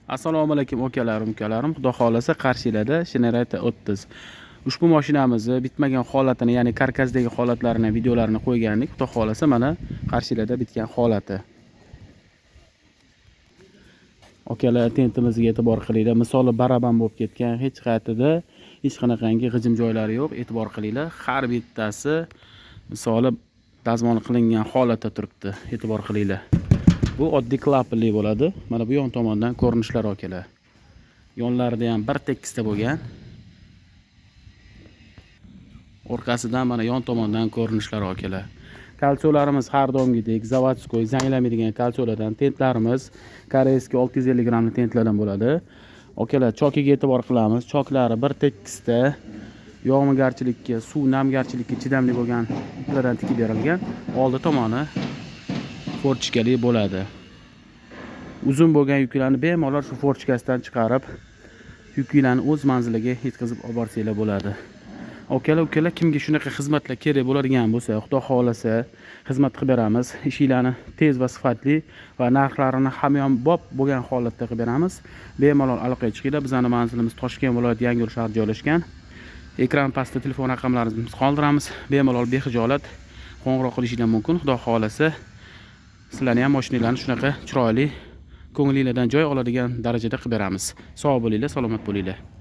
Assalomu alaykum ukalarim, ukalarim. Xudo xolasa Qarshilarda Generator 30. Ushbu mashinamizni bitmagan holatini, ya'ni karkazdagi holatlarini, videolarini qo'ygandik. Xudo xolasa mana Qarshilarda bitgan holati. Ukalar, tentimizga e'tibor qilinglar. Misoli baraban bo'lib ketgan, hech qayerda hech qanaqangi g'ijim joylari yo'q. E'tibor qilinglar. Har bittasi misoli dazmol qilingan holatda turibdi. E'tibor qilinglar. Bu oddiy klapanli bo'ladi. Mana bu yon tomondan ko'rinishlar akalar. Yonlarida ham bir tekisda bo'lgan. Orqasidan mana yon tomondan ko'rinishlar akalar. Kalsiolarimiz har doimgidek zavodskoy zanglamaydigan kalsiolardan, tentlarimiz koreyskiy 650 grammli tentlardan bo'ladi. Akalar, chokiga e'tibor qilamiz. Choklari bir tekisda, yog'magarchilikka, suv namgarchilikka chidamli bo'lgan iplardan tikib berilgan. Oldi tomoni forchkali bo'ladi. Uzun bo'lgan yuklarni bemalol shu forchkasidan chiqarib, yuklarni o'z manziliga yetkazib olib borsanglar bo'ladi. Ukalar, kimga shunaqa xizmatlar kerak bo'ladigan bo'lsa, Xudo xolasa xizmat qilib beramiz. Ishinglarni tez va sifatli va narxlarini hamyonbop bo'lgan holatda qilib beramiz. Bemalol aloqaga chiqinglar. Bizning manzilimiz Toshkent viloyati Yangiyo'l shahrida joylashgan. Ekran pastida telefon raqamlarimizni qoldiramiz. Bemalol bexijolat qo'ng'iroq qilishinglar mumkin. Xudo xolasa sizlarni ham mashinalarni shunaqa chiroyli, ko'nglingizdan joy oladigan darajada qilib beramiz. Sog' bo'linglar, salomat bo'linglar.